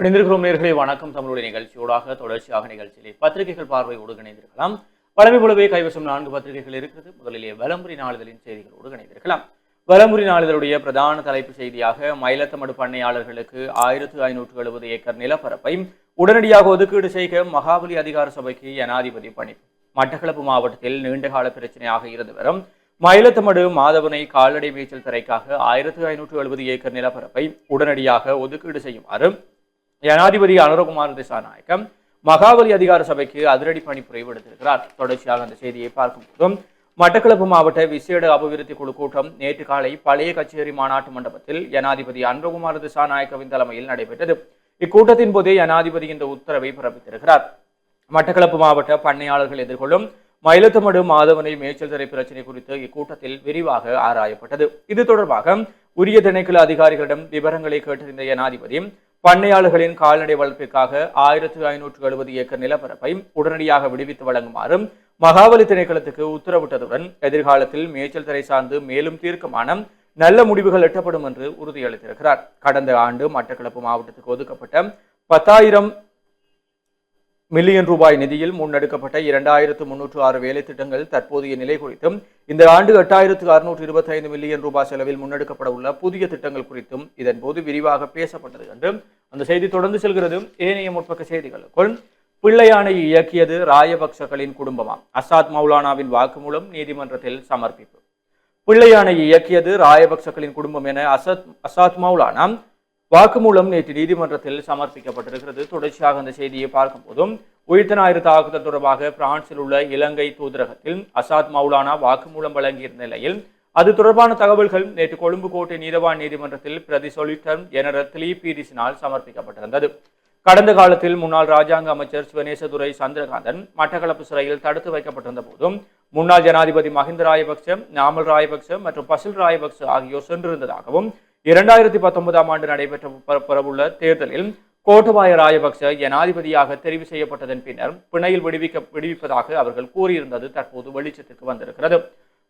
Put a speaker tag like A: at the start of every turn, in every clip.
A: இணைந்திருக்கிறோம் நேயர்களே, வணக்கம். தமிழுடைய நிகழ்ச்சியோடாக தொடர்ச்சியாக நிகழ்ச்சியிலே பத்திரிகைகள் பார்வையோடு இணைந்திருக்கலாம். பழமை போலவே கைவசம் 4 பத்திரிகைகள் இருக்கிறது. முதலிலே வலம்புரி நாளிதழின் செய்திகளோடு இணைந்திருக்கலாம். வலம்புரி நாளிதழுடைய பிரதான தலைப்பு செய்தியாக மயிலத்தமடு பண்ணையாளர்களுக்கு 1570 ஏக்கர் நிலப்பரப்பை உடனடியாக ஒதுக்கீடு செய்க மகாபலி அதிகார சபைக்கு ஜனாதிபதி பணிப்பு. மட்டக்களப்பு மாவட்டத்தில் நீண்டகால பிரச்சனையாக இருந்து வரும் மயிலத்தமடு மாதவனை கால்நடை மேய்ச்சல் துறைக்காக 1570 ஏக்கர் நிலப்பரப்பை உடனடியாக ஒதுக்கீடு செய்யுமாறு ஜனாதிபதி அனுரகுமார் திசாநாயக்கம் மகாபலி அதிகார சபைக்கு அதிரடி பணிப்புரை விடுத்திருக்கிறார். தொடர்ச்சியாக அந்த செய்தியை பார்க்கும் போதும் மட்டக்களப்பு மாவட்ட விசேட அபிவிருத்தி குழு கூட்டம் நேற்று காலை பழைய கச்சேரி மாநாட்டு மண்டபத்தில் ஜனாதிபதி அனுரகுமார் திசாநாயக்கவின் தலைமையில் நடைபெற்றது. இக்கூட்டத்தின் போதே ஜனாதிபதி இந்த உத்தரவை பிறப்பித்திருக்கிறார். மட்டக்களப்பு மாவட்ட பண்ணையாளர்கள் எதிர்கொள்ளும் மயிலத்தமடு மாதவனை மேய்ச்சல் துறை பிரச்சினை குறித்து இக்கூட்டத்தில் விரிவாக ஆராயப்பட்டது. இது தொடர்பாக உரிய திணைக்கள அதிகாரிகளிடம் விவரங்களை கேட்டறிந்த ஜனாதிபதி பண்ணையாளர்களின் கால்நடை வளர்ப்பிற்காக 1570 ஏக்கர் நிலப்பரப்பை உடனடியாக விடுவித்து வழங்குமாறு மகாபலி திணைக்களத்துக்கு உத்தரவிட்டதுடன் எதிர்காலத்தில் மேய்ச்சல் துறை சார்ந்து மேலும் தீர்க்கமான நல்ல முடிவுகள் எட்டப்படும் என்று உறுதியளித்திருக்கிறார். கடந்த ஆண்டு மட்டக்களப்பு மாவட்டத்துக்கு ஒதுக்கப்பட்ட 10,000 மில்லியன் ரூபாய் நிதியில் முன்னெடுக்கப்பட்ட 2306 வேலை திட்டங்கள் தற்போதைய நிலை குறித்தும் இந்த ஆண்டு 8625 மில்லியன் ரூபாய் செலவில் முன்னெடுக்கப்பட உள்ள புதிய திட்டங்கள் குறித்தும் இதன்போது விரிவாக பேசப்பட்டது என்று அந்த செய்தி தொடர்ந்து செல்கிறது. ஏனைய முற்பக்க செய்திகளுக்குள் பிள்ளையானை இயக்கியது ராயபக்சகளின் குடும்பமா? அசாத் மௌலானாவின் வாக்குமூலம் நீதிமன்றத்தில் சமர்ப்பிப்பு. பிள்ளையானை இயக்கியது ராயபக்சகளின் குடும்பம் என அசாத் மௌலானா வாக்குமூலம் நேற்று நீதிமன்றத்தில் சமர்ப்பிக்கப்பட்டிருக்கிறது. தொடர்ச்சியாக அந்த செய்தியை பார்க்கும் போதும் உயிர்த்த ஞாயிறு தாக்குதல் தொடர்பாக பிரான்சில் உள்ள இலங்கை தூதரகத்தில் அசாத் மௌலானா வாக்குமூலம் வழங்கியிருந்த நிலையில் அது தொடர்பான தகவல்கள் நேற்று கொழும்பு கோட்டை நீதவான் நீதிமன்றத்தில் பிரதி சொலிட்டர் ஜெனரல் திலீப் பீரிஸினால் சமர்ப்பிக்கப்பட்டிருந்தது. கடந்த காலத்தில் முன்னாள் ராஜாங்க அமைச்சர் சிவனேசதுரை சந்திரகாந்தன் மட்டக்களப்பு சிறையில் தடுத்து வைக்கப்பட்டிருந்த போதும் முன்னாள் ஜனாதிபதி மஹிந்த ராயபக்ச, நாமல் ராயபக்ச மற்றும் பசில் ராயபக்ச ஆகியோர் சென்றிருந்ததாகவும் 2019 ஆண்டு நடைபெறவுள்ள தேர்தலில் கோட்டபாய ராயபக்ச ஜனாதிபதியாக தெரிவு செய்யப்பட்டதன் பின்னர் பிணையில் விடுவிப்பதாக அவர்கள் கூறியிருந்தது தற்போது வெளிச்சத்திற்கு வந்திருக்கிறது.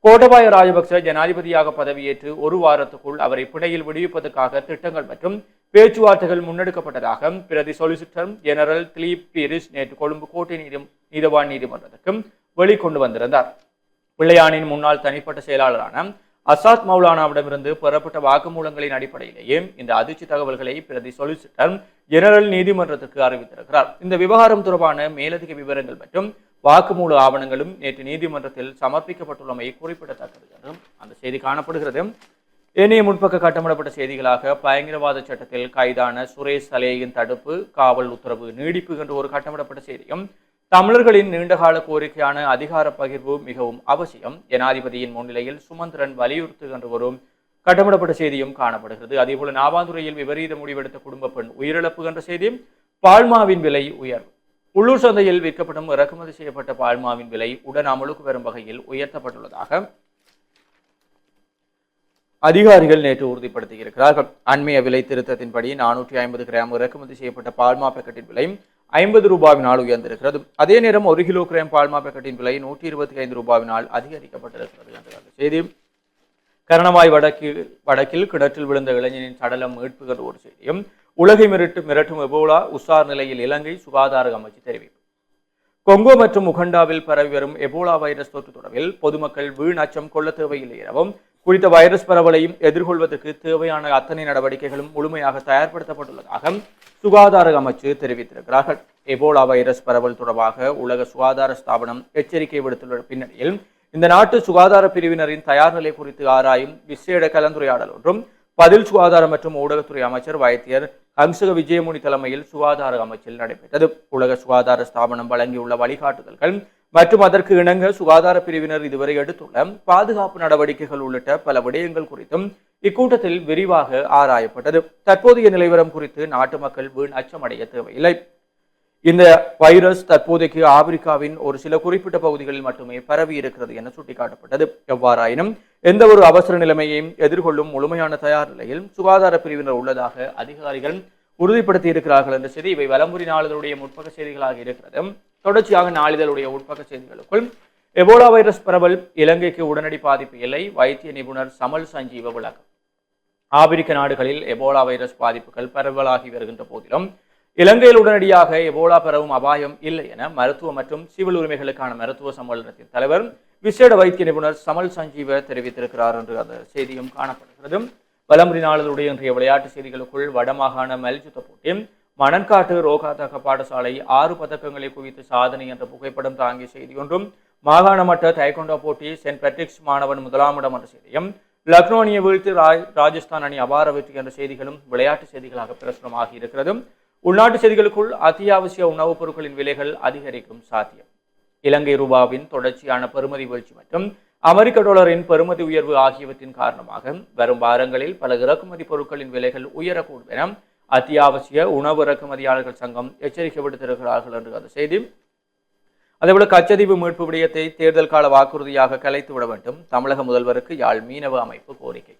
A: கோட்டபாய ராஜபக்ச ஜனாதிபதியாக பதவியேற்று ஒரு வாரத்துக்குள் அவரை பிணையில் விடுவிப்பதற்காக திட்டங்கள் மற்றும் பேச்சுவார்த்தைகள் முன்னெடுக்கப்பட்டதாக பிரதி சொலிசிட்டர் ஜெனரல் திலீப் பீரிஸ் நேற்று கொழும்பு கோட்டை நீதவான் நீதிமன்றத்துக்கு வெளிக்கொண்டு வந்திருந்தார். பிள்ளையானின் முன்னாள் தனிப்பட்ட செயலாளரான அசாத் மௌலானாவிடமிருந்து பெறப்பட்ட வாக்குமூலங்களின் அடிப்படையிலேயே இந்த அதிர்ச்சி தகவல்களை பிரதி சொலிசிட்டர் ஜெனரல் நீதிமன்றத்திற்கு அறிவித்திருக்கிறார். இந்த விவகாரம் தொடர்பான மேலதிக விவரங்கள் மற்றும் வாக்குமூல ஆவணங்களும் நேற்று நீதிமன்றத்தில் சமர்ப்பிக்கப்பட்டுள்ளமை குறிப்பிடத்தக்கது என்றும் அந்த செய்தி காணப்படுகிறது. ஏனைய முன்பக்க கட்டமிடப்பட்ட செய்திகளாக பயங்கரவாத சட்டத்தில் கைதான சுரேஷ் சலேயின் தடுப்பு காவல் உத்தரவு நீடிப்பு என்று ஒரு கட்டமிடப்பட்ட செய்தியும், தமிழர்களின் நீண்டகால கோரிக்கையான அதிகார பகிர்வு மிகவும் அவசியம், ஜனாதிபதியின் முன்னிலையில் சுமந்திரன் வலியுறுத்துகின்ற ஒரு கட்டமிடப்பட்ட செய்தியும் காணப்படுகிறது. அதேபோல நாவாந்துறையில் விபரீத முடிவெடுத்த குடும்ப பெண் உயிரிழப்பு என்ற செய்தியும், பால்மாவின் விலை உயர்வு, உள்ளூர் சந்தையில் விற்கப்படும் இறக்குமதி செய்யப்பட்ட பால்மாவின் விலை உடன் அமலுக்கு வரும் வகையில் உயர்த்தப்பட்டுள்ளதாக அதிகாரிகள் நேற்று உறுதிப்படுத்தியிருக்கிறார்கள். அண்மைய விலை திருத்தத்தின்படி 450 கிராம் இறக்குமதி செய்யப்பட்ட பால்மா பேக்கெட்டின் விலை 50 ரூபாவினால் உயர்ந்திருக்கிறது. அதே நேரம் 1 கிலோ கிராம் பால்மா பேக்கெட்டின் விலை 125 ரூபாவினால் அதிகரிக்கப்பட்டிருக்கிறது என்ற செய்தி. கரணவாய் வடக்கில் கிணற்றில் விழுந்த இளைஞனின் சடலம் மீட்புகின்ற ஒரு செய்தியும், உலகை மிரட்டும் எபோலா உசார் நிலையில் இலங்கை சுகாதார அமைச்சு தெரிவிப்பு. கொங்கோ மற்றும் உகண்டாவில் பரவி வரும் எபோலா வைரஸ் தொற்று தொடர்பில் பொதுமக்கள் வீண் அச்சம் கொள்ள தேவையில்லை எனவும் குறித்த வைரஸ் பரவலையும் எதிர்கொள்வதற்கு தேவையான அத்தனை நடவடிக்கைகளும் முழுமையாக தயார்படுத்தப்பட்டுள்ளதாக சுகாதார அமைச்சு தெரிவித்திருக்கிறார்கள். எபோலா வைரஸ் பரவல் தொடர்பாக உலக சுகாதார ஸ்தாபனம் எச்சரிக்கை விடுத்துள்ள பின்னணியில் இந்த நாட்டு சுகாதார பிரிவினரின் தயார் நிலை குறித்து ஆராயும் விசேட கலந்துரையாடல் ஒன்றும் பதில் சுகாதார மற்றும் ஊடகத்துறை அமைச்சர் வைத்தியர் ஹம்சக விஜயமுனி தலைமையில் சுகாதார அமைச்சில் நடைபெற்றது. உலக சுகாதார ஸ்தாபனம் வழங்கியுள்ள வழிகாட்டுதல்கள் மற்றும் அதற்கு இணங்க சுகாதார பிரிவினர் இதுவரை எடுத்துள்ள பாதுகாப்பு நடவடிக்கைகள் உள்ளிட்ட பல விடயங்கள் குறித்தும் இக்கூட்டத்தில் விரிவாக ஆராயப்பட்டது. தற்போதைய நிலவரம் குறித்து நாட்டு மக்கள் வீண் அச்சமடைய தேவையில்லை. இந்த வைரஸ் தற்போதைக்கு ஆப்பிரிக்காவின் ஒரு சில குறிப்பிட்ட பகுதிகளில் மட்டுமே பரவி இருக்கிறது என சுட்டிக்காட்டப்பட்டது. எவ்வாறாயினும் எந்த ஒரு அவசர நிலைமையையும் எதிர்கொள்ளும் முழுமையான தயார் நிலையில் சுகாதார பிரிவினர் உள்ளதாக அதிகாரிகள் உறுதிப்படுத்தி இருக்கிறார்கள் என்ற செய்தி இவை வலம்புரி நாளிதழுடைய முற்பக்க செய்திகளாக இருக்கிறது. தொடர்ச்சியாக நாளிதழுடைய உட்பக்க செய்திகளுக்குள் எபோலா வைரஸ் பரவல் இலங்கைக்கு உடனடி பாதிப்பு இல்லை, வைத்திய நிபுணர் சமல் சஞ்சீவ விளக்கம். ஆப்பிரிக்க நாடுகளில் எபோலா வைரஸ் பாதிப்புகள் பரவலாகி வருகின்ற போதிலும் இலங்கையில் உடனடியாக எபோலா பரவும் அபாயம் இல்லை என மருத்துவ மற்றும் சிவில் உரிமைகளுக்கான மருத்துவ சம்மேளனத்தின் தலைவர் விசேட வைத்திய நிபுணர் சமல் சஞ்சீவ தெரிவித்திருக்கிறார் என்று அந்த செய்தியும் காணப்படுகிறது. வலம்புரி நாளிதழுடைய இன்றைய விளையாட்டு செய்திகளுக்குள் வடமாகாண மல்யுத்த போட்டி மணன்காட்டு ரோகாதக பாடசாலை 6 பதக்கங்களை குவித்து சாதனை என்ற புகைப்படம் தாங்கிய செய்தி ஒன்றும், மாகாண மட்ட தைக்கொண்டோ போட்டி சென்ட் பேட்ரிக்ஸ் மாணவன் முதலாமிடம் என்ற செய்தியும், லக்னோ அணியை வீழ்த்தி ராஜஸ்தான் அணி அபார வெற்றி என்ற செய்திகளும் விளையாட்டு செய்திகளாக பிரசுரமாகி இருக்கிறது. உள்நாட்டு செய்திகளுக்குள் அத்தியாவசிய உணவுப் பொருட்களின் விலைகள் அதிகரிக்கும் சாத்தியம், இலங்கை ரூபாவின் தொடர்ச்சியான பெறுமதி வீழ்ச்சி மற்றும் அமெரிக்க டாலரின் பெறுமதி உயர்வு ஆகியவற்றின் காரணமாக வரும் வாரங்களில் பல இறக்குமதி பொருட்களின் விலைகள் உயரக்கூடும் என அத்தியாவசிய உணவு இறக்குமதியாளர்கள் சங்கம் எச்சரிக்கை விடுத்திருக்கிறார்கள் என்று அந்த செய்தி. அதேபோல கச்சதீவு மீட்பு விடயத்தை தேர்தல் கால வாக்குறுதியாக கலைத்துவிட வேண்டும், தமிழக முதல்வருக்கு யாழ் மீனவ அமைப்பு கோரிக்கை.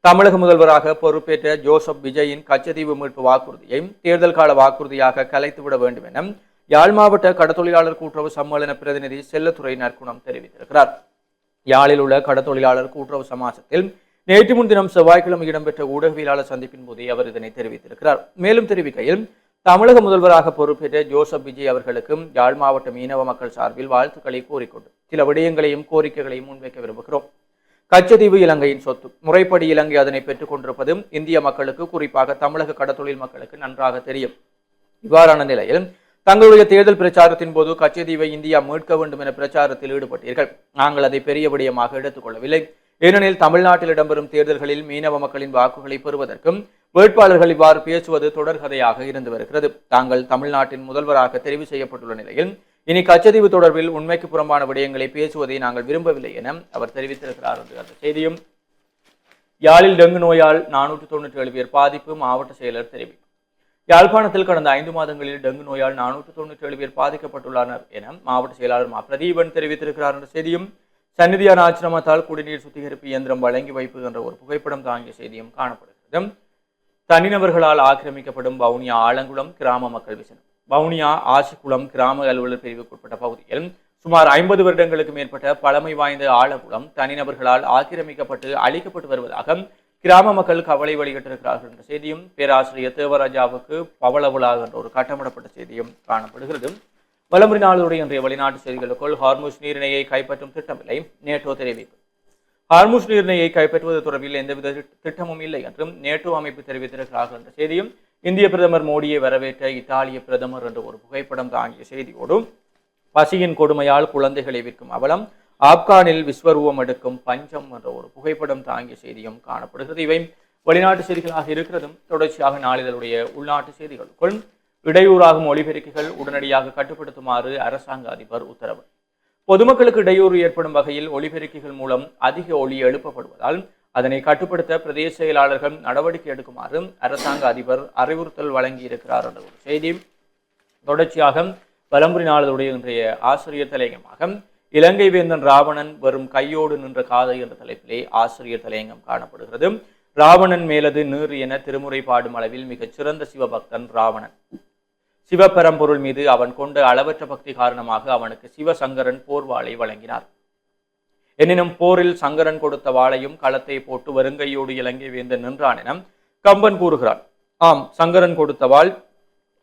A: தமிழக முதல்வராக பொறுப்பேற்ற ஜோசப் விஜயின் கச்சதீவு மீட்பு வாக்குறுதியை தேர்தல் கால வாக்குறுதியாக கலைத்துவிட வேண்டும் என யாழ் மாவட்ட கடத்தொழிலாளர் கூட்டுறவு சம்மேளன பிரதிநிதி செல்லத்துறை நற்குணம் தெரிவித்திருக்கிறார். யாழில் உள்ள கடத்தொழிலாளர் கூட்டுறவு சமாசத்தில் நேற்று முன்தினம் செவ்வாய்க்கிழமை இடம்பெற்ற ஊடகவியலாளர் சந்திப்பின் போதே அவர் இதனை தெரிவித்திருக்கிறார். மேலும் தெரிவிக்கையில், தமிழக முதல்வராக பொறுப்பேற்ற ஜோசப் விஜய் அவர்களுக்கும் யாழ் மாவட்ட மீனவ மக்கள் சார்பில் வாழ்த்துக்களை கூறிக்கொண்டு சில விடயங்களையும் கோரிக்கைகளையும் முன்வைக்க விரும்புகிறோம். கச்சதீவு இலங்கையின் சொத்து, முறைப்படி இலங்கை அதனை பெற்றுக் கொண்டிருப்பது இந்திய மக்களுக்கு, குறிப்பாக தமிழக கடத்தொழில் மக்களுக்கு நன்றாக தெரியும். இவ்வாறான நிலையில் தங்களுடைய தேர்தல் பிரச்சாரத்தின் போது கச்சதீவை இந்தியா மீட்க வேண்டும் என பிரச்சாரத்தில் ஈடுபட்டீர்கள். நாங்கள் அதை பெரிய விடயமாக எடுத்துக் கொள்ளவில்லை. ஏனெனில் தமிழ்நாட்டில் இடம்பெறும் தேர்தல்களில் மீனவ மக்களின் வாக்குகளை பெறுவதற்கும் வேட்பாளர்கள் இவ்வாறு பேசுவது தொடர்கதையாக இருந்து வருகிறது. தாங்கள் தமிழ்நாட்டின் முதல்வராக தெரிவு செய்யப்பட்டுள்ள நிலையில் இனி கச்சதீவு தொடர்பில் உண்மைக்கு புறம்பான விடயங்களை பேசுவதை நாங்கள் விரும்பவில்லை என அவர் தெரிவித்திருக்கிறார் என்று அந்த செய்தியும். யாழில் டெங்கு நோயால் 497 பேர் பாதிப்பு, மாவட்ட செயலர் தெரிவிப்பு. யாழ்ப்பாணத்தில் கடந்த 5 மாதங்களில் டெங்கு நோயால் 497 பேர் பாதிக்கப்பட்டுள்ளனர் என மாவட்ட செயலாளர் மா பிரதீபன் தெரிவித்திருக்கிறார் என்ற செய்தியும், சந்நிதியான ஆசிரமத்தால் குடிநீர் சுத்திகரிப்பு இயந்திரம் வழங்கி வைப்பு என்ற ஒரு புகைப்படம் தாங்கிய செய்தியும் காணப்படுகிறது. தனிநபர்களால் ஆக்கிரமிக்கப்படும் வவுனியா ஆலங்குளம் கிராம மக்கள் விசனம். வவுனியா ஆசிக்குளம் கிராம அலுவலர் பிரிவுக்குட்பட்ட பகுதியில் சுமார் 50 வருடங்களுக்கு மேற்பட்ட பழமை வாய்ந்த ஆலங்குளம் தனிநபர்களால் ஆக்கிரமிக்கப்பட்டு அழிக்கப்பட்டு வருவதாக கிராம மக்கள் கவலை வெளியிட்டிருக்கிறார்கள் என்ற செய்தியும், பேராசிரியர் தேவராஜாவுக்கு பவளவுலா என்ற ஒரு கட்டமிடப்பட்ட செய்தியும் காணப்படுகிறது. வலம்புரி நாளுடைய இன்றைய வெளிநாட்டு செய்திகளுக்குள் ஹார்முஸ் நீரிணையை கைப்பற்றும் திட்டமில்லை, நேட்டோ தெரிவிப்பு. ஹார்முஸ் நீரிணையை கைப்பற்றுவது தொடர்பில் எந்தவித திட்டமும் இல்லை என்றும் நேட்டோ அமைப்பு தெரிவித்திருக்கிறார்கள் என்ற செய்தியும், இந்திய பிரதமர் மோடியை வரவேற்ற இத்தாலிய பிரதமர் என்ற ஒரு புகைப்படம் தாங்கிய செய்தியோடு, பசியின் கொடுமையால் குழந்தைகளை விற்கும் அவலம், ஆப்கானில் விஸ்வரூபம் எடுக்கும் பஞ்சம் என்ற ஒரு புகைப்படம் தாங்கிய செய்தியும் காணப்படுகிறது. இவை வெளிநாட்டு செய்திகளாக இருக்கிறதும். தொடர்ச்சியாக நாளிதழுடைய உள்நாட்டு செய்திகளுக்குள், இடையூறாகும் ஒலிபெருக்கிகள் உடனடியாக கட்டுப்படுத்துமாறு அரசாங்க அதிபர் உத்தரவு. பொதுமக்களுக்கு இடையூறு ஏற்படும் வகையில் ஒலிபெருக்கிகள் மூலம் அதிக ஒலி எழுப்பப்படுவதால் அதனை கட்டுப்படுத்த பிரதேச செயலாளர்கள் நடவடிக்கை எடுக்குமாறு அரசாங்க அதிபர் அறிவுறுத்தல் வழங்கியிருக்கிறார் என்ற ஒரு செய்தி. தொடர்ச்சியாக வலம்புரி நாளிதழுடைய இன்றைய ஆசிரியர் தலையங்கமாக இலங்கை வேந்தன் ராவணன் வெறும் கையோடு நின்ற காதை என்ற தலைப்பிலே ஆசிரியர் தலையங்கம் காணப்படுகிறது. ராவணன் மேலது நீர் என திருமுறை பாடும் அளவில் மிகச் சிறந்த சிவபக்தன் ராவணன். சிவபெரும்பொருள் மீது அவன் கொண்ட அளவற்ற பக்தி காரணமாக அவனுக்கு சிவசங்கரன் போர்வாளை வழங்கினார். எனினும் போரில் சங்கரன் கொடுத்த வாளையும் களத்தை போட்டு வருங்கையோடு இலங்கை வேந்தன் நின்றான் என கம்பன் கூறுகிறான். ஆம், சங்கரன் கொடுத்த வாள்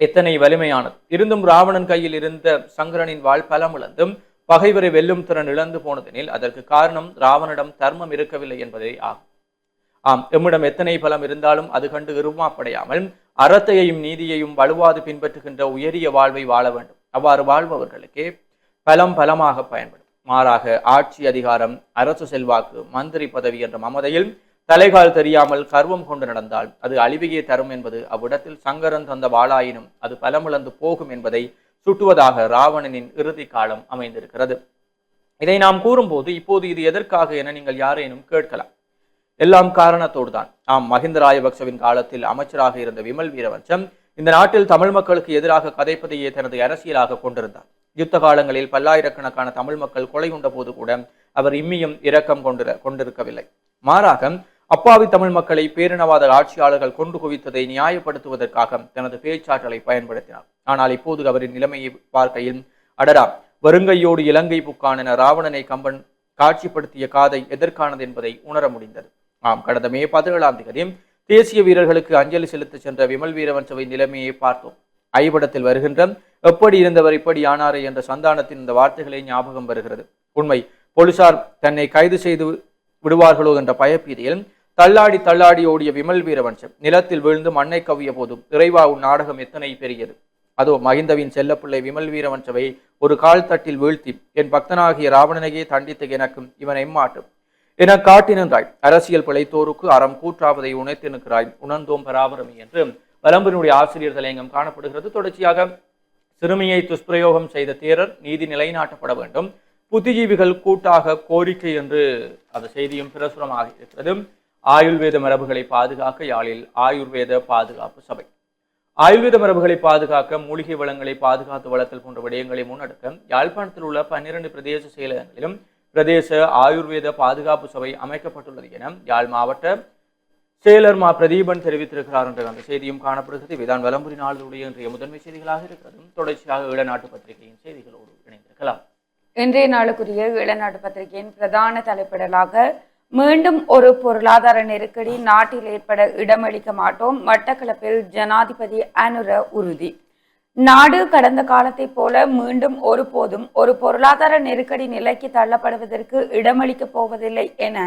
A: எத்தனை வலிமையானது. இருந்தும் ராவணன் கையில் இருந்த சங்கரனின் வாள் பலமிழந்தும் பகைவரை வெல்லும் திறன் இழந்து போனதெனில் அதற்கு காரணம் ராவனிடம் தர்மம் இருக்கவில்லை என்பதே ஆகும். ஆம், எம்மிடம் எத்தனை பலம் இருந்தாலும் அது கண்டு இருமாப்படையாமல் அறத்தையையும் நீதியையும் வலுவாது பின்பற்றுகின்ற உயரிய வாழ்வை வாழ வேண்டும். அவ்வாறு வாழ்பவர்களுக்கே பலமாக பயன்படும். மாறாக ஆட்சி அதிகாரம், அரசு செல்வாக்கு, மந்திரி பதவி என்ற மமதையில் தலைகால் தெரியாமல் கர்வம் கொண்டு நடந்தால் அது அழிவையே தரும் என்பது அவ்விடத்தில் சங்கரன் தந்த வாளாயினும் அது பலமிழந்து போகும் என்பதை சுட்டுவதாக ராவணனின் இறுதி காலம் அமைந்திருக்கிறது. இதை நாம் கூறும்போது இப்போது இது எதற்காக என நீங்கள் யாரேனும் கேட்கலாம். எல்லாம் காரணத்தோடு தான். ஆம், மஹிந்த ராஜபக்சவின் காலத்தில் அமைச்சராக இருந்த விமல் வீரவன்சம் இந்த நாட்டில் தமிழ் மக்களுக்கு எதிராக கதைப்பதையே தனது அரசியலாக கொண்டிருந்தார். யுத்த காலங்களில் பல்லாயிரக்கணக்கான தமிழ் மக்கள் கொலை கொண்ட போது கூட அவர் இம்மியும் இரக்கம் கொண்டிருக்கவில்லை. மாறாக அப்பாவி தமிழ் மக்களை பேரினவாத ஆட்சியாளர்கள் கொண்டு குவித்ததை நியாயப்படுத்துவதற்காக தனது பேச்சாற்றலை பயன்படுத்தினார். ஆனால் இப்போது அவரின் நிலைமையை பார்க்கையில் அடரா வருங்கையோடு இலங்கை புக்கான் என ராவணனை கம்பன் காட்சிப்படுத்திய காதை எதற்கானது என்பதை உணர முடிந்தது. ஆம், கடந்த மே 17ஆம் தேதி தேசிய வீரர்களுக்கு அஞ்சலி செலுத்த சென்ற விமல் வீரவன்சவை நிலைமையை பார்த்தோம். ஐபடத்தில் வருகின்ற எப்படி இருந்தவர் இப்படி ஆனாரே என்ற சந்தானத்தின் இந்த வார்த்தைகளை ஞாபகம் வருகிறது. உண்மை, போலீசார் தன்னை கைது செய்து விடுவார்களோ என்ற பயப்பீதியில் தள்ளாடி தள்ளாடி ஓடிய விமல் வீரவன்சம் நிலத்தில் விழுந்து மண்ணை கவ்விய போதும் இறைவா உன் நாடகம் எத்தனை பெரியது. அதோ மகிந்தவின் செல்லப்பிள்ளை விமல் வீரவன்சவை ஒரு கால் தட்டில் வீழ்த்தி என் பக்தனாகிய ராவணனையே தண்டித்த எனக்கும் இவன் எம்மாட்டும் என காட்டி நின்றாய். அரசியல் பிழைத்தோருக்கு அறம் கூற்றாவதை உணர்த்தி நிற்கிறாய், உணர்ந்தோம் பராபரமி என்று வலம்புரியினுடைய ஆசிரியர் தலையங்கம் காணப்படுகிறது. தொடர்ச்சியாக சிறுமியை துஷ்பிரயோகம் செய்த தேரர் நீதி நிலைநாட்டப்பட வேண்டும், புத்திஜீவிகள் கூட்டாக கோரிக்கை என்று அந்த செய்தியும் பிரசுரமாக இருக்கிறது. ஆயுர்வேத மரபுகளை பாதுகாக்க யாழில் ஆயுர்வேத பாதுகாப்பு சபை. ஆயுர்வேத மரபுகளை பாதுகாக்க மூலிகை வளங்களை பாதுகாத்து வளர்த்தல் போன்ற விடயங்களை முன்னெடுக்க யாழ்ப்பாணத்தில் உள்ள 12 பிரதேச செயலகங்களிலும் பிரதேச ஆயுர்வேத பாதுகாப்பு சபை அமைக்கப்பட்டுள்ளது என யாழ் மாவட்ட செயலர் மா பிரதீபன் தெரிவித்திருக்கிறார் என்ற அந்த செய்தியும் காணப்படுகிறது. இவைதான் வலம்புரி நாளுடைய இன்றைய முதன்மை செய்திகளாக இருக்கிறது. தொடர்ச்சியாக ஈழநாட்டு பத்திரிகையின் செய்திகளோடு இணைந்திருக்கலாம்.
B: இன்றைய நாளுக்குரிய ஈழநாட்டு பத்திரிகையின் பிரதான தலைப்பிடலாக மீண்டும் ஒரு பொருளாதார நெருக்கடி நாட்டில் ஏற்பட இடமளிக்க மாட்டோம், மட்டக்களப்பில் ஜனாதிபதி அனுர உறுதி. நாடு கடந்த காலத்தை போல மீண்டும் ஒருபோதும் ஒரு பொருளாதார நெருக்கடி நிலைக்கு தள்ளப்படுவதற்கு இடமளிக்கப் போவதில்லை என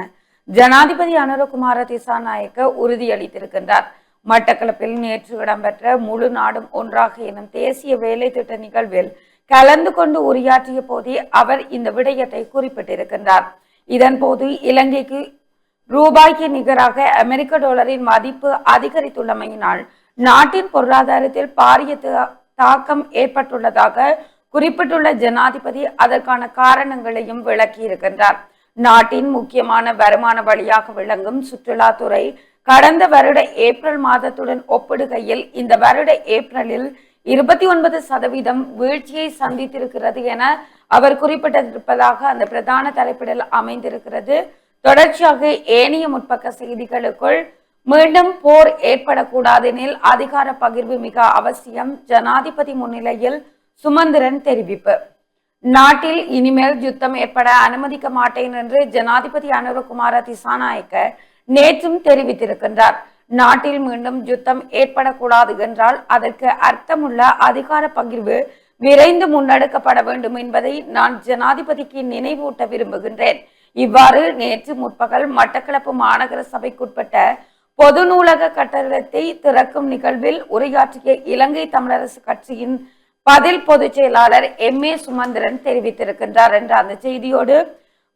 B: ஜனாதிபதி அனுரகுமார திசாநாயக்க உறுதியளித்திருக்கின்றார். மட்டக்களப்பில் நேற்று இடம்பெற்ற முழு நாடும் ஒன்றாக எனும் தேசிய வேலை திட்ட நிகழ்வில் கலந்து கொண்டு உரையாற்றிய போதே அவர் இந்த விடயத்தை குறிப்பிட்டிருக்கின்றார். இதன் போது இலங்கைக்கு ரூபாய்க்கு நிகராக அமெரிக்க டாலரின் மதிப்பு அதிகரித்துள்ளமையினால் நாட்டின் பொருளாதாரத்தில் பாரிய தாக்கம் ஏற்பட்டுள்ளதாக குறிப்பிட்டுள்ள ஜனாதிபதி அதற்கான காரணங்களையும் விளக்கியிருக்கின்றார். நாட்டின் முக்கியமான வருமான வழியாக விளங்கும் சுற்றுலாத்துறை கடந்த வருட ஏப்ரல் மாதத்துடன் ஒப்பிடுகையில் இந்த வருட ஏப்ரலில் 29% வீழ்ச்சியை சந்தித்திருக்கிறது என அவர் குறிப்பிட்டிருப்பதாக அந்த பிரதான தலைப்பிடல் அமைந்திருக்கிறது. தொடர்ச்சியாக ஏனைய முற்பக்க செய்திகளுக்குள் மீண்டும் போர் ஏற்படக்கூடாதெனில் அதிகார பகிர்வு மிக அவசியம், ஜனாதிபதி முன்னிலையில் சுமந்திரன் தெரிவிப்பு. நாட்டில் இனிமேல் யுத்தம் ஏற்பட அனுமதிக்க மாட்டேன் என்று ஜனாதிபதி அனுரகுமார திசாநாயக்க நேற்றும் தெரிவித்திருக்கின்றார். நாட்டில் மீண்டும் யுத்தம் ஏற்படக்கூடாது என்றால் அதற்கு அர்த்தமுள்ள அதிகார பகிர்வு விரைந்து முன்னெடுக்கப்பட வேண்டும் என்பதை நான் ஜனாதிபதிக்கு நினைவூட்ட விரும்புகின்றேன். இவ்வாறு நேற்று முற்பகல் மட்டக்களப்பு மாநகர சபைக்குட்பட்ட பொது நூலக கட்டடத்தை திறக்கும் நிகழ்வில் உரையாற்றிய இலங்கை தமிழரசு கட்சியின் பதில் பொதுச் செயலாளர் எம்.ஏ. சுமந்திரன் தெரிவித்திருக்கின்றார் என்ற அந்த செய்தியோடு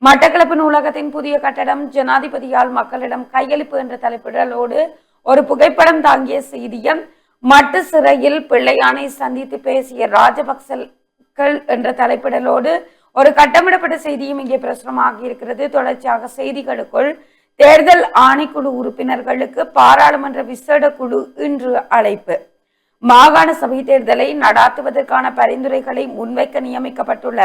B: மட்டக்களப்பு நூலகத்தின் புதிய கட்டடம் ஜனாதிபதியால் மக்களிடம் கையளிப்பு என்ற தலைப்பிடலோடு ஒரு புகைப்படம் தாங்கிய செய்தியும் மட்டு சிறையில் பிள்ளையானை சந்தித்து பேசிய ராஜபக்சர்கள் என்ற தலைப்பிடலோடு ஒரு கட்டமிடப்பட்ட செய்தியும் இங்கே பிரசுரமாகி இருக்கிறது. தொடர்ச்சியாக செய்திகளுக்குள் தேர்தல் ஆணைக்குழு உறுப்பினர்களுக்கு பாராளுமன்ற விசேட குழு இன்று அழைப்பு. மாகாண சபை தேர்தலை நடாத்துவதற்கான பரிந்துரைகளை முன்வைக்க நியமிக்கப்பட்டுள்ள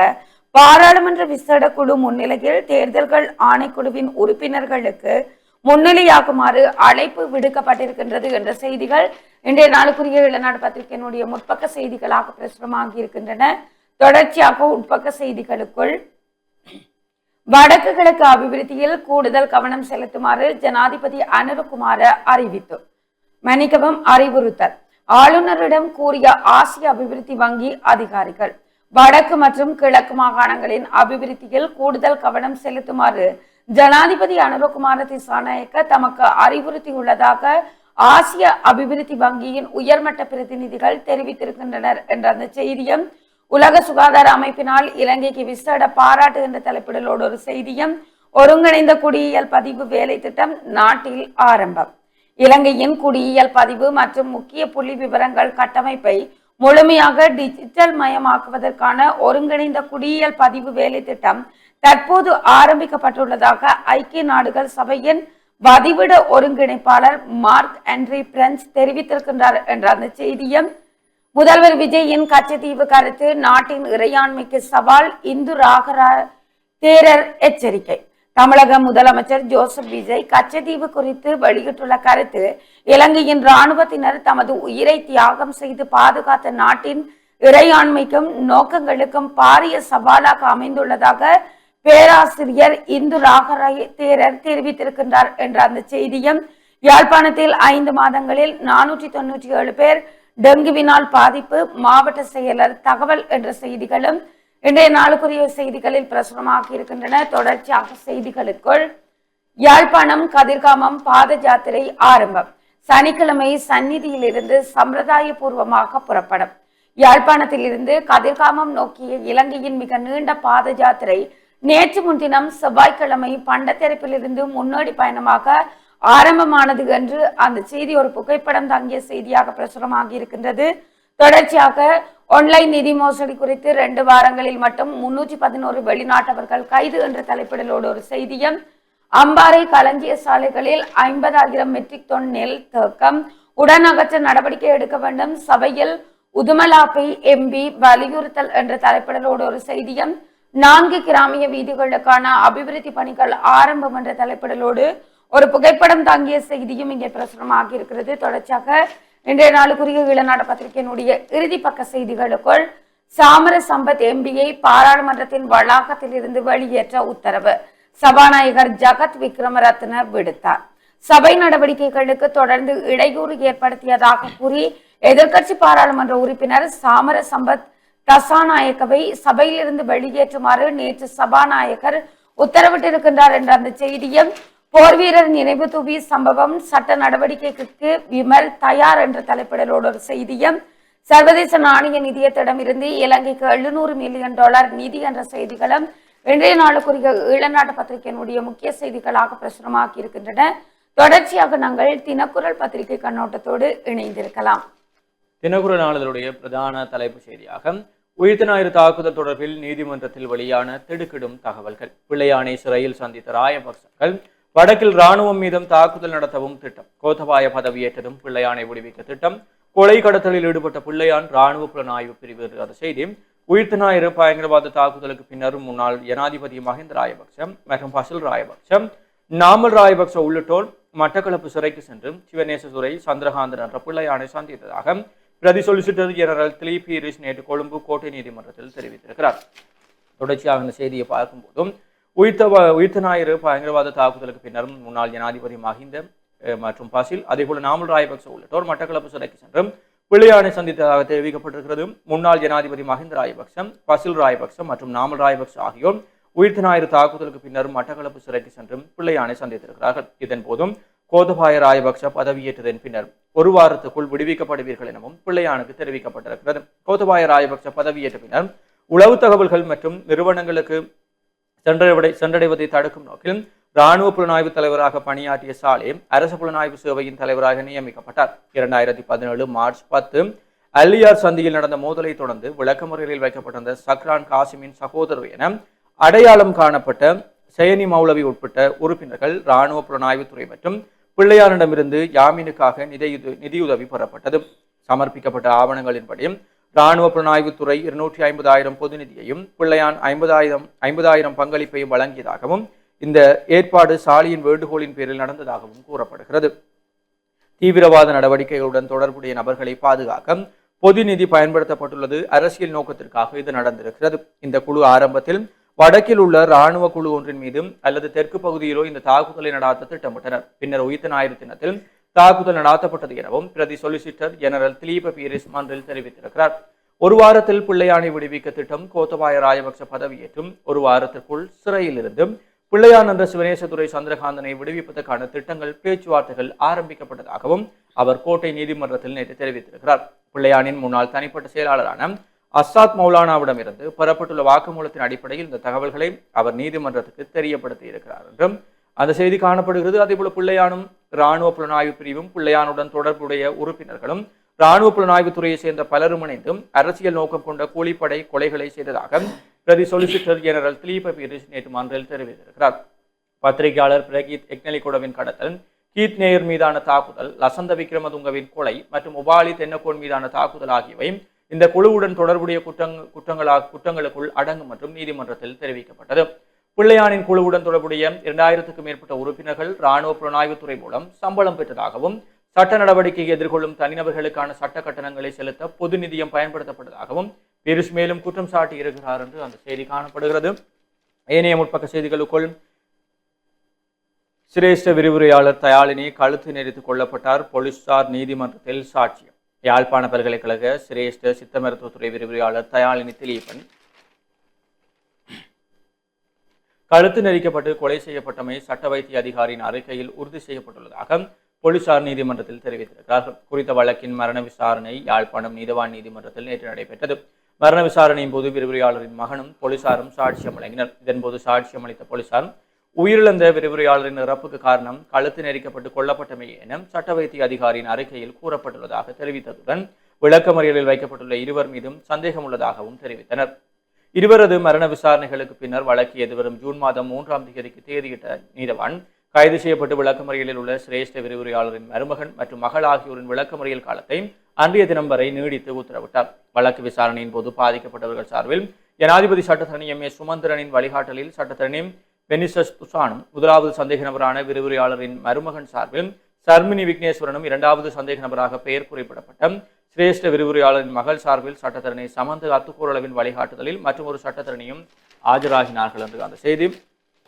B: பாராளுமன்ற விசேட குழு முன்னிலையில் தேர்தல்கள் ஆணைக்குழுவின் உறுப்பினர்களுக்கு முன்னிலையாகுமாறு அழைப்பு விடுக்கப்பட்டிருக்கின்றது என்ற செய்திகள் இன்றைய நாளுக்குரிய இளநாடு பத்திரிகையினுடைய முற்பக்க செய்திகளாக பிரசுரமாகி இருக்கின்றன. தொடர்ச்சியாக உட்பக்க செய்திகளுக்குள் வடக்கு கிழக்கு அபிவிருத்தியில் கூடுதல் கவனம் செலுத்துமாறு ஜனாதிபதி அனுரகுமார அறிவுறுத்தல். ஆளுநரிடம் கூறிய ஆசிய அபிவிருத்தி வங்கி அதிகாரிகள். வடக்கு மற்றும் கிழக்கு மாகாணங்களின் அபிவிருத்தியில் கூடுதல் கவனம் செலுத்துமாறு ஜனாதிபதி அனுரகுமார திசாநாயக்க தமக்கு அறிவுறுத்தியுள்ளதாக ஆசிய அபிவிருத்தி வங்கியின் உயர்மட்ட பிரதிநிதிகள் தெரிவித்திருக்கின்றனர் என்ற அந்த செய்தியும், உலக சுகாதார அமைப்பினால் இலங்கைக்கு விசேட பாராட்டு என்ற தலைப்பிடலோடு ஒரு செய்தியும், ஒருங்கிணைந்த குடியியல் பதிவு வேலை திட்டம் நாட்டில் ஆரம்பம். இலங்கையின் குடியியல் பதிவு மற்றும் முக்கிய புள்ளி விவரங்கள் கட்டமைப்பை முழுமையாக டிஜிட்டல் மயமாக்குவதற்கான ஒருங்கிணைந்த குடியியல் பதிவு வேலை திட்டம் தற்போது ஆரம்பிக்கப்பட்டுள்ளதாக ஐக்கிய நாடுகள் சபையின் வதிவிட ஒருங்கிணைப்பாளர் மார்க் ஆண்ட்ரி பிரெஞ்ச் தெரிவித்திருக்கின்றார் என்ற அந்த செய்தியும், முதல்வர் விஜயின் கச்சத்தீவு கருத்து நாட்டின் இறையாண்மைக்கு சவால், இந்து ராகரா தேரர் எச்சரிக்கை. தமிழக முதலமைச்சர் ஜோசப் விஜய் கச்சத்தீவு குறித்து வெளியிட்டுள்ள கருத்து இலங்கையின் இராணுவத்தினர் தமது உயிரை தியாகம் செய்து பாதுகாத்த நாட்டின் இறையாண்மைக்கும் நோக்கங்களுக்கும் பாரிய சவாலாக அமைந்துள்ளதாக பேராசிரியர் இந்து ராகராய தேரர் தெரிவித்திருக்கின்றார் என்ற அந்த செய்தியும், யாழ்ப்பாணத்தில் 5 மாதங்களில் 497 பேர் டெங்குவினால் பாதிப்பு, மாவட்ட செயலர் தகவல் என்ற செய்திகளும் இன்றைய நாளுக்குரிய செய்திகளில் பிரசுரமாகி இருக்கின்றன. தொடர்ச்சியாக செய்திகளுக்குள் யாழ்ப்பாணம் கதிர்காமம் பாத யாத்திரை ஆரம்பம். சனிக்கிழமை சந்நிதியிலிருந்து சம்பிரதாய பூர்வமாக புறப்படும். யாழ்ப்பாணத்தில் இருந்து கதிர்காமம் நோக்கிய இலங்கையின் மிக நீண்ட பாத யாத்திரை நேற்று முன்தினம் செவ்வாய்க்கிழமை பண்டத்தெருப்பிலிருந்து முன்னோடி பயணமாக ஆரம்பமானது என்று அந்த செய்தி ஒரு புகைப்படம் தங்கிய செய்தியாக பிரசுரமாகி இருக்கின்றது. தொடர்ச்சியாக ஆன்லைன் நிதி மோசடி குறித்து 2 வாரங்களில் மட்டும் 311 வெளிநாட்டவர்கள் கைது என்ற தலைப்பிடலோடு ஒரு செய்தியும், அம்பாறை களஞ்சிய சாலைகளில் 50,000 மெட்ரிக் டன் நெல் தேக்கம், உடன் அகற்ற நடவடிக்கை எடுக்க வேண்டும், சபையில் உதுமலாப்பை எம்பி வலியுறுத்தல் என்ற தலைப்பிடலோடு ஒரு செய்தியும், 4 கிராமிய வீதிகளுக்கான அபிவிருத்தி பணிகள் ஆரம்பம் என்ற தலைப்பிடலோடு ஒரு புகைப்படம் தாங்கிய செய்தியும் இங்கே பிரசுரமாகி இருக்கிறது. தொடர்ச்சியாக இன்றைய நாளுக்குரிய ஈழநாடு பத்திரிகையினுடைய இறுதி பக்க செய்திகளுக்குள் சாமர சம்பத் எம்பியை பாராளுமன்றத்தின் வளாகத்தில் இருந்து வெளியேற்ற உத்தரவு, சபாநாயகர் ஜகத் விக்ரமரத்ன விடுத்தார். சபை நடவடிக்கைகளுக்கு தொடர்ந்து இடையூறு ஏற்படுத்தியதாக கூறி எதிர்க்கட்சி பாராளுமன்ற உறுப்பினர் சாமர சம்பத் தசாநாயக்கவை சபையிலிருந்து வெளியேற்றுமாறு நேற்று சபாநாயகர் உத்தரவிட்டிருக்கின்றார் என்ற அந்த செய்தியும், போர் வீரர் நினைவு தூவி சம்பவம் சட்ட நடவடிக்கைக்கு விமல் தயார் என்ற தலைப்பிடலோடு ஒரு செய்தியும், சர்வதேச நாணய நிதியத்திடம் இருந்து இலங்கைக்கு $700 மில்லியன் நிதி என்ற செய்திகளும் இன்றைய நாளுக்குரிய ஈழநாட்டு பத்திரிகையினுடைய முக்கிய செய்திகளாக பிரசுரமாக்கி இருக்கின்றன. தொடர்ச்சியாக நாங்கள் தினக்குரல் பத்திரிகை கண்ணோட்டத்தோடு இணைந்திருக்கலாம்.
A: தினக்குரல் நாளிதழுடைய பிரதான தலைப்பு செய்தியாக உயிர்த்த ஞாயிறு தாக்குதல் தொடர்பில் நீதிமன்றத்தில் வெளியான திடுக்கிடும் தகவல்கள். பிள்ளையானை சிறையில் சந்தித்த ராயபக்சர்கள் வடக்கில் இராணுவம் மீதும் தாக்குதல் நடத்தவும் திட்டம். கோத்தபாய பதவியேற்றதும் பிள்ளையானை விடுவிக்க திட்டம். கொலை கடத்தலில் ஈடுபட்ட பிள்ளையான் இராணுவ புலனாய்வு பிரிவு என்ற செய்தி. உயிர்த்த ஞாயிறு பயங்கரவாத தாக்குதலுக்கு பின்னரும் முன்னாள் ஜனாதிபதி மஹிந்த ராயபக்ச மற்றும் பசில் ராயபக்ச, நாமல் ராயபக்ச உள்ளிட்டோர் மட்டக்களப்பு சிறைக்கு சென்று சிவநேசதுரை சந்திரகாந்தன் என்ற பிள்ளையானை சந்தித்ததாக பிரதி சொலிசிட்டர் ஜெனரல் திலீப் ஹீரிஸ் நேற்று கொழும்பு கோட்டை நீதிமன்றத்தில் தெரிவித்திருக்கிறார். தொடர்ச்சியாக இந்த செய்தியை பார்க்கும்போதும் உயிர்த்த ஞாயிறு பயங்கரவாத தாக்குதலுக்கு பின்னரும் முன்னாள் ஜனாதிபதி மஹிந்த மற்றும் பசில், அதேபோல நாமல் ராயபக்ச உள்ளிட்டோர் மட்டக்களப்பு சிறைக்கு சென்று பிள்ளையானை சந்தித்ததாக தெரிவிக்கப்பட்டிருக்கிறது. முன்னாள் ஜனாதிபதி மஹிந்த ராயபக்ச, பசில் ராயபக்ச மற்றும் நாமல் ராயபக்ச ஆகியோர் உயிர்த்த ஞாயிறு தாக்குதலுக்கு பின்னரும் மட்டக்களப்பு சிறைக்கு சென்று பிள்ளையானை சந்தித்திருக்கிறார்கள். இதன் போதும் கோத்தபாய ராயபக்ச பதவியேற்றதன் பின்னர் 1 வாரத்துக்குள் விடுவிக்கப்படுவீர்கள் எனவும் பிள்ளையானுக்கு தெரிவிக்கப்பட்டிருக்கிறது. கோத்தபாய ராயபக்ச பதவியேற்ற பின்னர் உளவு தகவல்கள் மற்றும் நிறுவனங்களுக்கு சென்றடைவதை தடுக்கும் நோக்கில் இராணுவ புலனாய்வு தலைவராக பணியாற்றிய சாலே அரசு புலனாய்வு சேவையின் தலைவராக நியமிக்கப்பட்டார். 2017 மார்ச் 10 அல்லியார் சந்தியில் நடந்த மோதலை தொடர்ந்து விளக்கமறியலில் வைக்கப்பட்டிருந்த சக்ரான் காசிமின் சகோதரர் என அடையாளம் காணப்பட்ட சயனி மௌலவி உட்பட்ட உறுப்பினர்கள் இராணுவ புலனாய்வுத்துறை மற்றும் பிள்ளையானிடமிருந்து ஜாமீனுக்காக நிதியுதவி பெறப்பட்டது. சமர்ப்பிக்கப்பட்ட ஆவணங்களின்படி இராணுவ புலனாய்வுத்துறை 250,000 பொது நிதியையும் பிள்ளையான் 50,000 பங்களிப்பையும் வழங்கியதாகவும் இந்த ஏற்பாடு சாலியின் வேண்டுகோளின் பேரில் நடந்ததாகவும் கூறப்படுகிறது. தீவிரவாத நடவடிக்கைகளுடன் தொடர்புடைய நபர்களை பாதுகாக்க பொது நிதி பயன்படுத்தப்பட்டுள்ளது. அரசியல் நோக்கத்திற்காக இது நடந்திருக்கிறது. இந்த குழு ஆரம்பத்தில் வடக்கில் உள்ள இராணுவ குழு ஒன்றின் மீதும் அல்லது தெற்கு பகுதியிலோ இந்த தாக்குதலை நடாத்த திட்டமிட்டனர். பின்னர் உயிர்த்த ஞாயிறு தினத்தில் தாக்குதல் நடாத்தப்பட்டது எனவும் பிரதி சொலிசிட்டர் ஜெனரல் திலீப பீரிஸ் மன்றில் தெரிவித்திருக்கிறார். 1 வாரத்தில் பிள்ளையானை விடுவிக்க திட்டம். கோத்தபாய ராஜபக்ச பதவியேற்றும் 1 வாரத்திற்குள் சிறையில் இருந்து பிள்ளையான் என்ற சிவநேசதுரை சந்திரகாந்தனை விடுவிப்பதற்கான திட்டங்கள் பேச்சுவார்த்தைகள் ஆரம்பிக்கப்பட்டதாகவும் அவர் கோட்டை நீதிமன்றத்தில் நேற்று தெரிவித்திருக்கிறார். பிள்ளையானின் முன்னாள் தனிப்பட்ட செயலாளரான அசாத் மௌலானாவிடம் இருந்து பெறப்பட்டுள்ள வாக்குமூலத்தின் அடிப்படையில் இந்த தகவல்களை அவர் நீதிமன்றத்துக்கு தெரியப்படுத்தி இருக்கிறார் என்றும் அந்த செய்தி காணப்படுகிறது. அதேபோல பிள்ளையானும் இராணுவ புலனாய்வு பிரிவும் பிள்ளையானுடன் தொடர்புடைய உறுப்பினர்களும் இராணுவ புலனாய்வு துறையை சேர்ந்த பலரும் இணைந்தும் அரசியல் நோக்கம் கொண்ட கூலிப்படை கொலைகளை செய்ததாக பிரதி சொலிசிட்டர் ஜெனரல் திலீப பீரிஸ் நேற்று மன்றில் தெரிவித்திருக்கிறார். பத்திரிகையாளர் பிரகீத் எக்னலிகோடவின் கடத்தல், கீத் நேயர் மீதான தாக்குதல், லசந்த விக்ரமதுங்கவின் கொலை மற்றும் உபாலி தென்னக்கோன் மீதான தாக்குதல் ஆகியவை இந்த குழுவுடன் தொடர்புடைய குற்றங்களுக்குள் அடங்கும் மற்றும் நீதிமன்றத்தில் தெரிவிக்கப்பட்டது. பிள்ளையானின் குழுவுடன் தொடர்புடைய 2000க்கும் மேற்பட்ட உறுப்பினர்கள் இராணுவ புலனாய்வுத்துறை மூலம் சம்பளம் பெற்றதாகவும் சட்ட நடவடிக்கையை எதிர்கொள்ளும் தனிநபர்களுக்கான சட்ட கட்டணங்களை செலுத்த பொது நிதியம் பயன்படுத்தப்பட்டதாகவும் பீரிஸ் மேலும் குற்றம் சாட்டி இருக்கிறார் என்று அந்த செய்தி காணப்படுகிறது. ஏனைய முற்பக்க செய்திகளுக்குள் சிரேஷ்ட விரிவுரையாளர் தயாளினி கழுத்து நெரித்துக் கொல்லப்பட்டார். போலீசார் நீதிமன்றத்தில் சாட்சியம். யாழ்ப்பாண பல்கலைக்கழக சிரேஷ்ட சித்த மருத்துவத்துறை விரிவுரையாளர் தயாளினி திலீபன் கழுத்து நெரிக்கப்பட்டு கொலை செய்யப்பட்டமை சட்ட வைத்திய அதிகாரியின் அறிக்கையில் உறுதி செய்யப்பட்டுள்ளதாக போலீசார் நீதிமன்றத்தில் தெரிவித்திருக்கிறார்கள். குறித்த வழக்கின் மரண விசாரணை யாழ்ப்பாணம் நீதவான் நீதிமன்றத்தில் நேற்று நடைபெற்றது. மரண விசாரணையின் போது விரிவுரையாளரின் மகனும் போலீசாரும் சாட்சியம் வழங்கினர். இதன்போது சாட்சியம் அளித்த போலீசார் உயிரிழந்த விரிவுரையாளரின் இறப்புக்கு காரணம் கழுத்து நெரிக்கப்பட்டு கொல்லப்பட்டமை என சட்ட வைத்திய அதிகாரியின் அறிக்கையில் கூறப்பட்டுள்ளதாக தெரிவித்ததுடன் விளக்கமறியலில் வைக்கப்பட்டுள்ள இருவர் மீதும் சந்தேகம் உள்ளதாகவும் தெரிவித்தனர். இருவரது மரண விசாரணைகளுக்கு பின்னர் வழக்கு எதிர்வரும் ஜூன் மாதம் 3ஆம் தேதிக்கு தேதியிட்ட நீதவான் கைது செய்யப்பட்டு விளக்கமறியலில் உள்ள சிரேஷ்ட விரிவுரையாளரின் மருமகன் மற்றும் மகள் ஆகியோரின் விளக்கமறியல் காலத்தை அன்றைய தினம் வரை நீடித்து உத்தரவிட்டார். வழக்கு விசாரணையின் போது பாதிக்கப்பட்டவர்கள் சார்பில் ஜனாதிபதி சட்டத்தரணி எம் ஏ சுமந்திரனின் வழிகாட்டலில் சட்டத்தரணி பெனிசஸ் துசானும், முதலாவது சந்தேக நபரான விரிவுரையாளரின் மருமகன் சார்பில் சர்மினி விக்னேஸ்வரனும், இரண்டாவது சந்தேக நபராக பெயர் குறிப்பிடப்பட்ட சிரேஷ்ட விரிவுரையாளரின் மகள் சார்பில் சட்டத்தரணி சமந்த அத்துக்கூரளவின் வழிகாட்டுதலில் மற்றும் ஒரு சட்டத்தரணியும் ஆஜராகினார்கள் என்று அந்த செய்தி.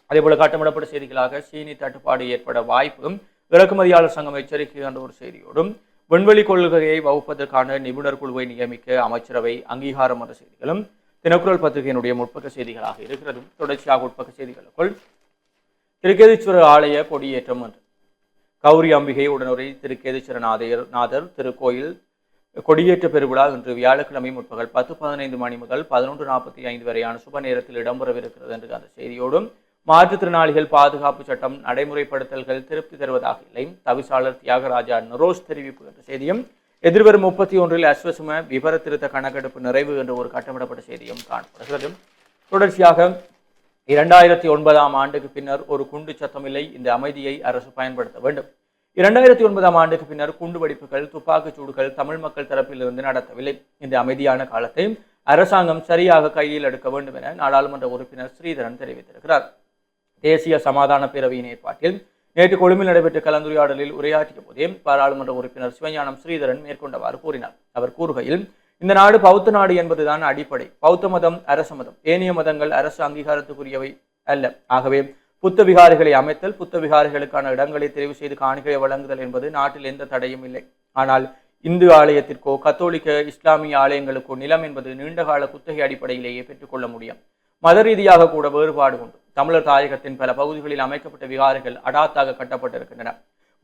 A: அதேபோல கட்டமிடப்பட்ட செய்திகளாக சீனி தட்டுப்பாடு ஏற்பட வாய்ப்பும் இறக்குமதியாளர் சங்கம் எச்சரிக்கை என்ற ஒரு செய்தியோடும் விண்வெளி கொள்கையை வகுப்பதற்கான நிபுணர் குழுவை நியமிக்க அமைச்சரவை அங்கீகாரம் என்ற செய்திகளும் தினக்குரல் பத்திரிகையினுடைய முற்பக்க செய்திகளாக இருக்கிறது. தொடர்ச்சியாக உட்பக்க செய்திகளுக்குள் திருக்கேதீஸ்வரர் ஆலய கொடியேற்றம் என்று கௌரி அம்பிகை உடனுரை திருக்கேதீஸ்வரநாதர் திருக்கோயில் கொடியேற்ற பெருவிழா இன்று வியாழக்கிழமை முற்பகல் 10:15 மணி முதல் 11:45 வரையான சுப நேரத்தில் இடம்பெறவிருக்கிறது என்று அந்த செய்தியோடும் மாற்றுத்திறனாளிகள் பாதுகாப்பு சட்டம் நடைமுறைப்படுத்தல்கள் திருப்தி தருவதாக இல்லை, தவிசாளர் தியாகராஜா நரோஸ் தெரிவிப்பு என்ற செய்தியும், எதிர்வரும் 31 அஸ்வசும விபர திருத்த கணக்கெடுப்பு நிறைவு என்ற ஒரு கட்டமிடப்பட்ட செய்தியும் காணப்படுகிறது. தொடர்ச்சியாக 2009ஆம் ஆண்டுக்கு பின்னர் ஒரு குண்டு சத்தமில்லை, இந்த அமைதியை அரசு பயன்படுத்த வேண்டும். 2009ஆம் ஆண்டுக்கு பின்னர் குண்டு வெடிப்புகள், துப்பாக்கிச் சூடுகள் தமிழ் மக்கள் தரப்பிலிருந்து நடத்தவில்லை. இந்த அமைதியான காலத்தை அரசாங்கம் சரியாக கையில் எடுக்க வேண்டும் என நாடாளுமன்ற உறுப்பினர் ஸ்ரீதரன் தெரிவித்திருக்கிறார். தேசிய சமாதான பேரவையின் ஏற்பாட்டில் நேற்று கொழும்பில் நடைபெற்ற கலந்துரையாடலில் உரையாற்றிய போதே பாராளுமன்ற உறுப்பினர் சிவஞானம் ஸ்ரீதரன் மேற்கொண்டவாறு கூறினார். அவர் கூறுகையில், இந்த நாடு பௌத்த நாடு என்பதுதான் அடிப்படை. பௌத்த மதம் அரச மதம், ஏனைய மதங்கள் அரசு அங்கீகாரத்துக்குரியவை அல்ல. ஆகவே புத்த விகாரிகளை அமைத்தல், புத்த விகாரிகளுக்கான இடங்களை தெரிவு செய்து காணிகளை வழங்குதல் என்பது நாட்டில் எந்த தடையும் இல்லை. ஆனால் இந்து ஆலயத்திற்கோ கத்தோலிக்க இஸ்லாமிய ஆலயங்களுக்கோ நிலம் என்பது நீண்டகால குத்தகை அடிப்படையிலேயே பெற்றுக்கொள்ள முடியும். மத ரீதியாக கூட வேறுபாடு உண்டு. தமிழர் தாயகத்தின் பல பகுதிகளில் அமைக்கப்பட்ட விகாரைகள் அடாத்தாக கட்டப்பட்டிருக்கின்றன.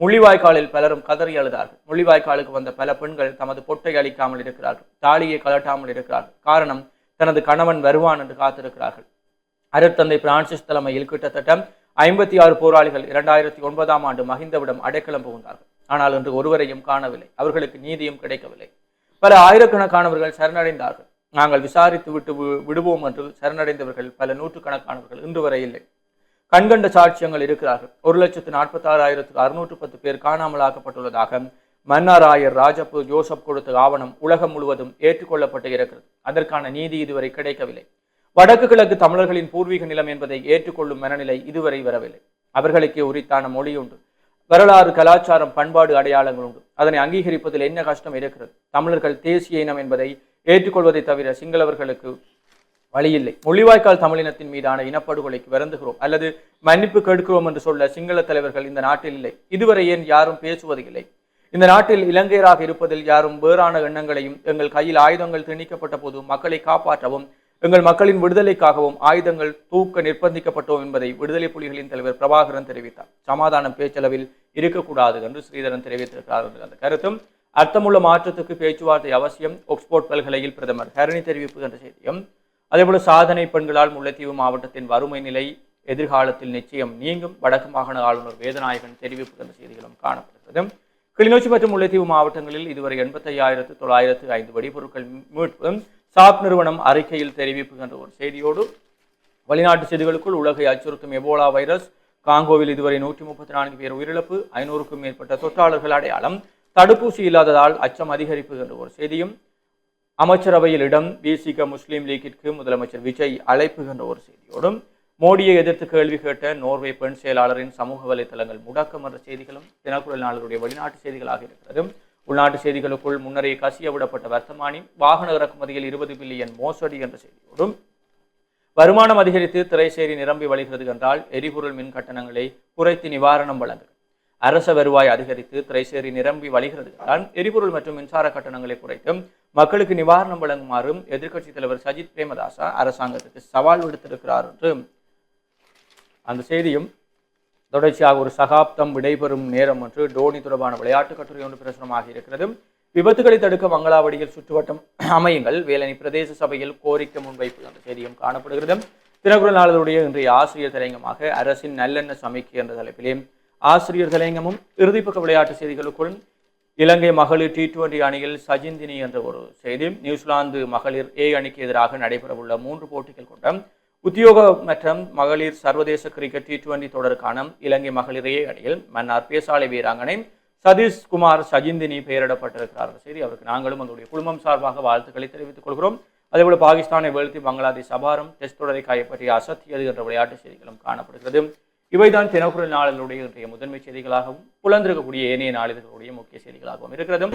A: முள்ளிவாய்க்காலில் பலரும் கதறி அழுதார்கள். முள்ளிவாய்க்காலுக்கு வந்த பல பெண்கள் தமது பொட்டை அளிக்காமல் இருக்கிறார்கள், தாலியை கலட்டாமல் இருக்கிறார்கள். காரணம், தனது கணவன் வருவான் என்று காத்திருக்கிறார்கள். அருட்தந்தை பிரான்சிஸ் தலைமையில் கிட்டத்தட்ட 56 போராளிகள் 2009ஆம் ஆண்டு மஹிந்தவிடம் அடைக்கலம் புகுந்தார்கள். ஆனால் இன்று ஒருவரையும் காணவில்லை. அவர்களுக்கு நீதியும் கிடைக்கவில்லை. பல ஆயிரக்கணக்கானவர்கள் சரணடைந்தார்கள். நாங்கள் விசாரித்து விட்டு விடுவோம் என்று சரணடைந்தவர்கள் பல நூற்றுக்கணக்கானவர்கள் இன்று வரை இல்லை. கண்கண்ட சாட்சியங்கள் இருக்கிறார்கள். 1,46,610 பேர் காணாமலாக்கப்பட்டுள்ளதாக மன்னார் ஆயர் ராஜப்பு ஜோசப் கொடுத்த ஆவணம் உலகம் முழுவதும் ஏற்றுக்கொள்ளப்பட்டு இருக்கிறது. அதற்கான நீதி இதுவரை கிடைக்கவில்லை. வடக்கு கிழக்கு தமிழர்களின் பூர்வீக நிலம் என்பதை ஏற்றுக்கொள்ளும் மனநிலை இதுவரை வரவில்லை. அவர்களுக்கே உரித்தான மொழி உண்டு, வரலாறு, கலாச்சாரம், பண்பாடு, அடையாளங்கள் உண்டு. அதனை அங்கீகரிப்பதில் என்ன கஷ்டம் இருக்கிறது? தமிழர்கள் தேசிய இனம் என்பதை ஏற்றுக்கொள்வதை தவிர சிங்களவர்களுக்கு வழியில்லை. முள்ளிவாய்க்கால் தமிழினத்தின் மீதான இனப்படுகொலைக்கு வருந்துகிறோம் அல்லது மன்னிப்பு கேட்கிறோம் என்று சொல்ல சிங்கள தலைவர்கள் இந்த நாட்டில் இல்லை. இதுவரை ஏன் யாரும் பேசுவது இல்லை? இந்த நாட்டில் இலங்கையராக இருப்பதில் யாரும் வேறான எண்ணங்களையும், எங்கள் கையில் ஆயுதங்கள் திணிக்கப்பட்ட போது மக்களை காப்பாற்றவும் எங்கள் மக்களின் விடுதலைக்காகவும் ஆயுதங்கள் தூக்க நிர்பந்திக்கப்பட்டோம் என்பதை விடுதலை புலிகளின் தலைவர் பிரபாகரன் தெரிவித்தார். சமாதானம் பேச்சளவில் இருக்கக்கூடாது என்று ஸ்ரீதரன் தெரிவித்திருக்கிறார். அந்த கருத்தும் அர்த்தமுள்ள மாற்றத்துக்கு பேச்சுவார்த்தை அவசியம். ஆக்ஸ்போர்ட் பல்கலையில் பிரதமர் ஹரணி தெரிவிப்பு என்ற செய்தியும், அதேபோல சாதனை பெண்களால் முல்லைத்தீவு மாவட்டத்தின் வறுமை நிலை எதிர்காலத்தில் நிச்சயம் நீங்கும். வடக்கு மாகாண ஆளுநர் வேதநாயகன் தெரிவிப்பு என்ற செய்திகளும் காணப்படுகிறது. கிளிநொச்சி மற்றும் முல்லைத்தீவு மாவட்டங்களில் இதுவரை 85,905 வெடிபொருட்கள் மீட்பு சாப் நிறுவனம் அறிக்கையில் தெரிவிப்பு என்ற ஒரு செய்தியோடு வெளிநாட்டு செய்திகளுக்குள் உலகை அச்சுறுத்தும் எபோலா வைரஸ், காங்கோவில் இதுவரை 134 பேர் உயிரிழப்பு, 500க்கும் மேற்பட்ட தொற்றாளர்கள் அடையாளம், தடுப்பூசி இல்லாததால் அச்சம் அதிகரிப்பு என்ற ஒரு செய்தியும், அமைச்சரவையில் இடம் விசிக முஸ்லீம் லீக்கிற்கு முதலமைச்சர் விஜய் அழைப்பு என்ற ஒரு செய்தியோடும், மோடியை எதிர்த்து கேள்வி கேட்ட நோர்வே பெண் செயலாளரின் சமூக வலைதளங்கள் முடக்கம் என்ற செய்திகளும் தினக்குரல் நாளிதழுடைய வெளிநாட்டு செய்திகளாக இருக்கிறது. உள்நாட்டு செய்திகளுக்குள் முன்னரே கசிய விடப்பட்ட வர்த்தமானி, வாகன இறக்குமதியில் 20 பில்லியன் மோசடி என்ற செய்தியோடும், வருமானம் அதிகரித்து திரைசேரி நிரம்பி வழிகிறது என்றால் எரிபொருள் மின் கட்டணங்களை குறைத்து நிவாரணம் வழங்கும். அரச வருவாய் அதிகரித்து திரைசேரி நிரம்பி வழிகிறது என்றால் எரிபொருள் மற்றும் மின்சார கட்டணங்களை குறைத்தும் மக்களுக்கு நிவாரணம் வழங்குமாறும் எதிர்க்கட்சித் தலைவர் சஜித் பிரேமதாசா அரசாங்கத்துக்கு சவால் விடுத்திருக்கிறார் என்று அந்த செய்தியும் தொடர்ச்சியாக ஒரு சகாப்தம் விடைபெறும் நேரம் என்று டோனி தொடர்பான விளையாட்டு கட்டுரை ஒன்று பிரசுரமாக இருக்கிறது. விபத்துகளை தடுக்க மங்களாவடியில் சுற்றுவட்டம் அமையுங்கள், வேலணி பிரதேச சபையில் கோரிக்கை முன்வைப்பு என்ற செய்தியும் காணப்படுகிறது. தினக்குரல் நாளிதழுடைய இன்றைய ஆசிரியர் தலையங்கமாக அரசின் நல்லெண்ண சமிக்கை என்ற தலைப்பிலே ஆசிரியர் தலையங்கமும் இறுதிப்பக்க விளையாட்டு செய்திகளுக்குள் இலங்கை மகளிர் T20 அணியில் சஜிந்தினி என்ற ஒரு செய்தி. நியூசிலாந்து மகளிர் A அணிக்கு எதிராக நடைபெறவுள்ள 3 போட்டிகள் கொண்ட உத்தியோக மற்றும் மகளிர் சர்வதேச கிரிக்கெட் T20 தொடருக்கான இலங்கை மகளிர் A அணியில் மன்னார் பேசாலை வீராங்கனை சதீஷ் குமார் சஜிந்தினி பெயரிடப்பட்டிருக்கிறார் சரி, அவருக்கு நாங்களும் அவருடைய குடும்பம் சார்பாக வாழ்த்துக்களை தெரிவித்துக் கொள்கிறோம். அதேபோல பாகிஸ்தானை வீழ்த்தி பங்களாதேஷ் அபாரம் டெஸ்ட் தொடரை கைப்பற்றி அசத்தியது என்ற விளையாட்டு செய்திகளும் காணப்படுகிறது. இவைதான் தினக்குரல் நாளிதழுடைய இன்றைய முதன்மை செய்திகளாகவும் புலந்திருக்கக்கூடிய ஏனைய நாளிதழ்களுடைய முக்கிய செய்திகளாகவும் இருக்கிறது.